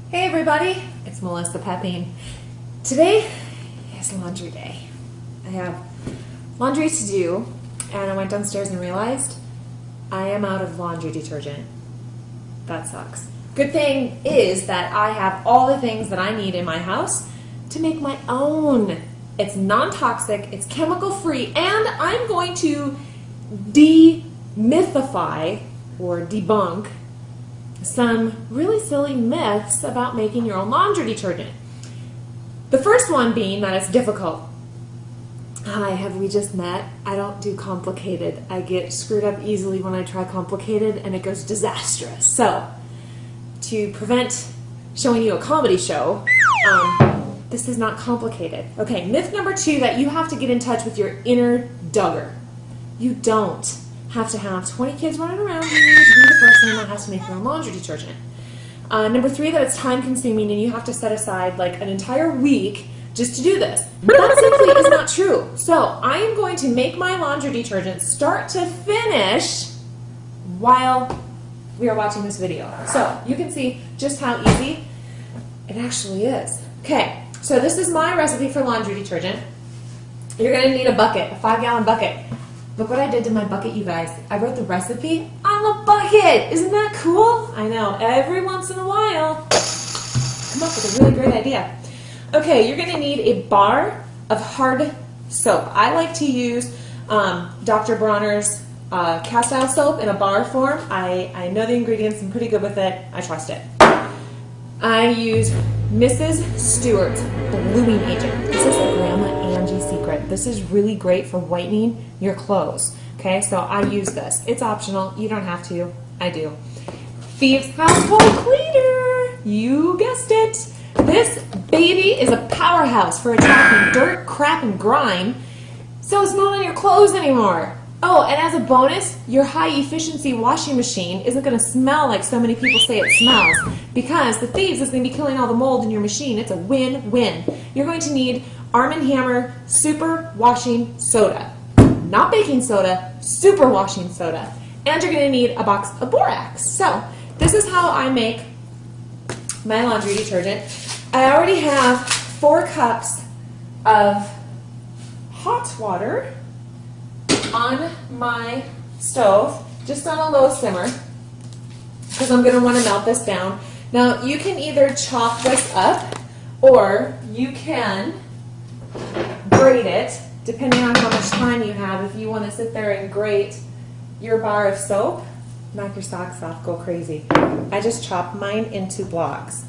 Hey everybody, it's Melissa Poepping. Today is laundry day. I have laundry to do, and I went downstairs and realized I am out of laundry detergent. That sucks. Good thing is that I have all the things that I need in my house to make my own. It's non-toxic, it's chemical-free, and I'm going to demythify or debunk some really silly myths about making your own laundry detergent. The first one being that it's difficult. Hi, have we just met? I don't do complicated. I get screwed up easily when I try complicated and it goes disastrous. So, to prevent showing you a comedy show, this is not complicated. Okay, myth number 2, that you have to get in touch with your inner Duggar. You don't have to have 20 kids running around you to be the person that has to make your own laundry detergent. Number 3, that it's time consuming and you have to set aside like an entire week just to do this. That simply is not true. So I am going to make my laundry detergent start to finish while we are watching this video. So you can see just how easy it actually is. Okay, so this is my recipe for laundry detergent. You're going to need a bucket, a 5-gallon bucket. Look what I did to my bucket, you guys. I wrote the recipe on the bucket. Isn't that cool? I know, every once in a while, come up with a really great idea. Okay, you're gonna need a bar of hard soap. I like to use Dr. Bronner's cast iron soap in a bar form. I know the ingredients, I'm pretty good with it, I trust it. I use Mrs. Stewart's bluing agent. This is a Grandma Angie's secret. This is really great for whitening your clothes. Okay, so I use this. It's optional. You don't have to. I do. Thieves household cleaner. You guessed it. This baby is a powerhouse for attracting dirt, crap, and grime, so it's not on your clothes anymore. Oh, and as a bonus, your high-efficiency washing machine isn't going to smell like so many people say it smells, because the Thieves is going to be killing all the mold in your machine. It's a win-win. You're going to need Arm & Hammer Super Washing Soda. Not baking soda, super washing soda. And you're going to need a box of borax. So, this is how I make my laundry detergent. I already have 4 cups of hot water on my stove, just on a low simmer, because I'm going to want to melt this down. Now, you can either chop this up, or you can grate it, depending on how much time you have. If you want to sit there and grate your bar of soap, knock your socks off, go crazy. I just chop mine into blocks.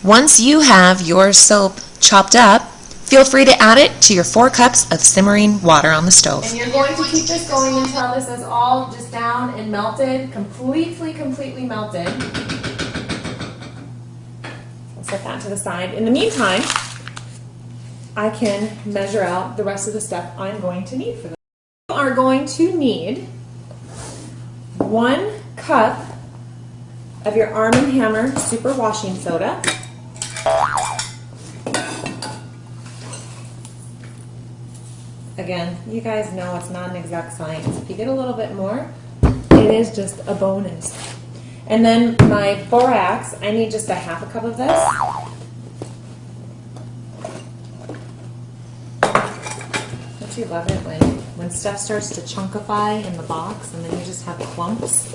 Once you have your soap chopped up, feel free to add it to your 4 cups of simmering water on the stove. And you're going to keep this going until this is all just down and melted, completely melted. I'll set that to the side. In the meantime, I can measure out the rest of the stuff I'm going to need for this. You are going to need 1 cup of your Arm & Hammer Super Washing Soda. Again, you guys know it's not an exact science. If you get a little bit more, it is just a bonus. And then my borax, I need just a half a cup of this. Don't you love it when stuff starts to chunkify in the box and then you just have clumps?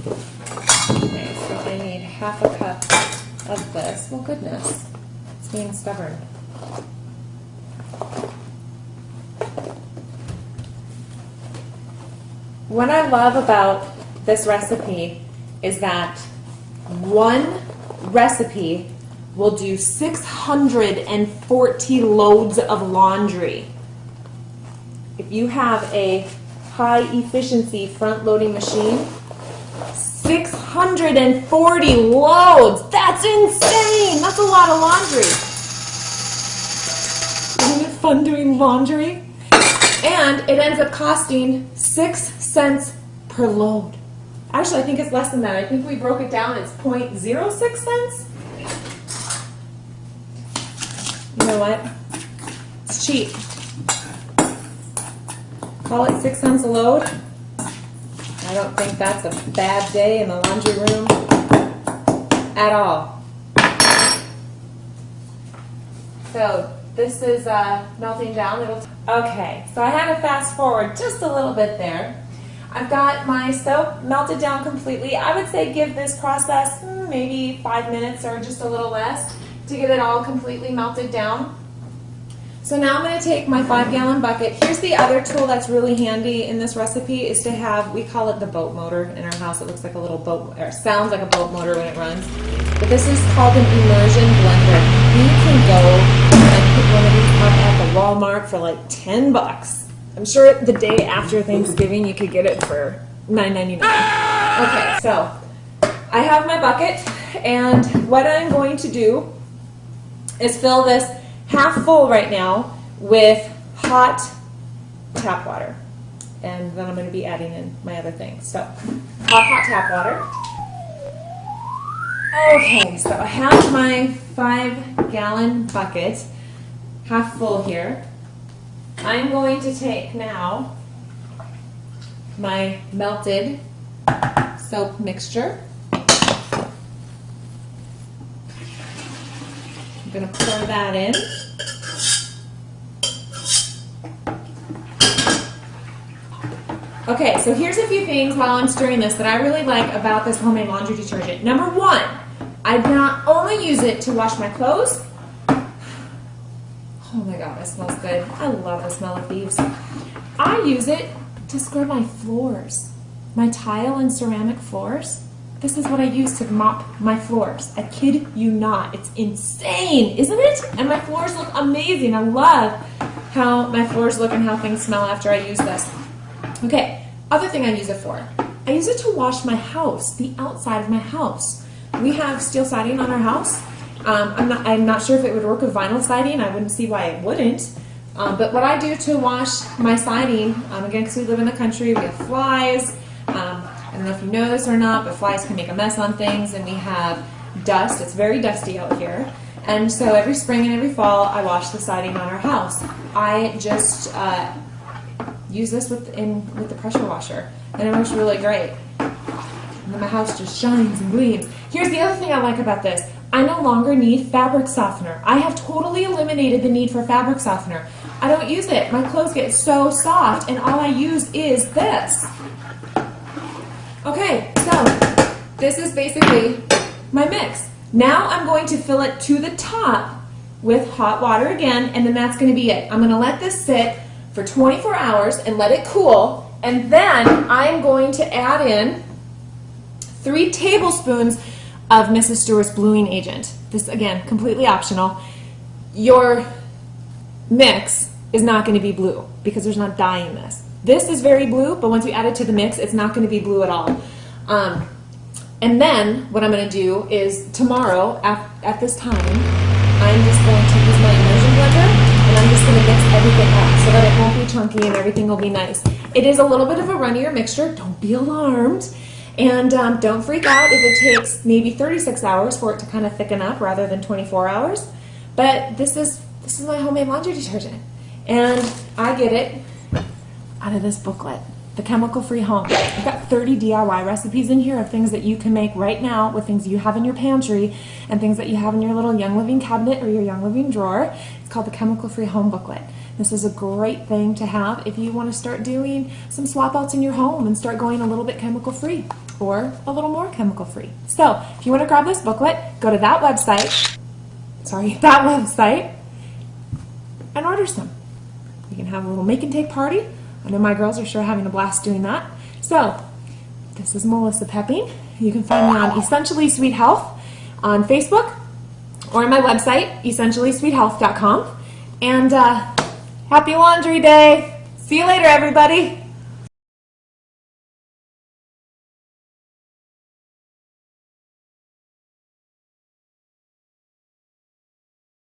Okay, so I need half a cup of this. Well, goodness, it's being stubborn. What I love about this recipe is that one recipe will do 640 loads of laundry. If you have a high-efficiency front-loading machine, 640 loads! That's insane! That's a lot of laundry. Isn't it fun doing laundry? And it ends up costing 6 cents per load. Actually, I think it's less than that. I think we broke it down. It's 0.06 cents. You know what? It's cheap. Call it 6 cents a load. I don't think that's a bad day in the laundry room. at all. So this is melting down. Okay, so I had to fast forward just a little bit there. I've got my soap melted down completely. I would say give this process maybe 5 minutes or just a little less to get it all completely melted down. So now I'm going to take my 5-gallon bucket. Here's the other tool that's really handy in this recipe is to have, we call it the boat motor in our house. It looks like a little boat, or sounds like a boat motor when it runs. But this is called an immersion blender. You can go and pick one of these up at the Walmart for like $10. I'm sure the day after Thanksgiving you could get it for $9.99. Okay, so I have my bucket, and what I'm going to do is fill this half full right now with hot tap water. And then I'm going to be adding in my other things. So, hot tap water. Okay, so I have my 5-gallon bucket, half full here. I'm going to take now my melted soap mixture. I'm going to pour that in. Okay, so here's a few things while I'm stirring this that I really like about this homemade laundry detergent. Number one, I not only use it to wash my clothes. Oh my god, it smells good. I love the smell of Thieves. I use it to scrub my floors, my tile and ceramic floors. This is what I use to mop my floors. I kid you not. It's insane, isn't it? And my floors look amazing. I love how my floors look and how things smell after I use this. Okay, other thing I use it for. I use it to wash my house, the outside of my house. We have steel siding on our house. I'm not sure if it would work with vinyl siding. I wouldn't see why it wouldn't. But what I do to wash my siding, again, because we live in the country, we have flies. I don't know if you know this or not, but flies can make a mess on things, and we have dust. It's very dusty out here. And so every spring and every fall, I wash the siding on our house. I just use this with the pressure washer, and it works really great. And then my house just shines and gleams. Here's the other thing I like about this. I no longer need fabric softener. I have totally eliminated the need for fabric softener. I don't use it. My clothes get so soft, and all I use is this. Okay, so this is basically my mix. Now I'm going to fill it to the top with hot water again, and then that's going to be it. I'm going to let this sit for 24 hours and let it cool, and then I'm going to add in 3 tablespoons of Mrs. Stewart's bluing agent. This, again, completely optional. Your mix is not going to be blue because there's not dye in this. This is very blue, but once you add it to the mix, it's not going to be blue at all. And then what I'm going to do is tomorrow at this time, I'm just going to use my immersion blender, and I'm just going to mix everything up so that it won't be chunky and everything will be nice. It is a little bit of a runnier mixture. Don't be alarmed. And don't freak out if it takes maybe 36 hours for it to kind of thicken up rather than 24 hours. But this is my homemade laundry detergent. And I get it out of this booklet, The Chemical-Free Home. I've got 30 DIY recipes in here of things that you can make right now with things you have in your pantry and things that you have in your little Young Living cabinet or your Young Living drawer. It's called The Chemical-Free Home Booklet. This is a great thing to have if you want to start doing some swap outs in your home and start going a little bit chemical-free or a little more chemical-free. So if you want to grab this booklet, go to that website and order some. You can have a little make and take party. I know my girls are sure having a blast doing that. So this is Melissa Poepping. You can find me on Essentially Sweet Health on Facebook or on my website, essentiallysweethealth.com. And happy laundry day. See you later, everybody.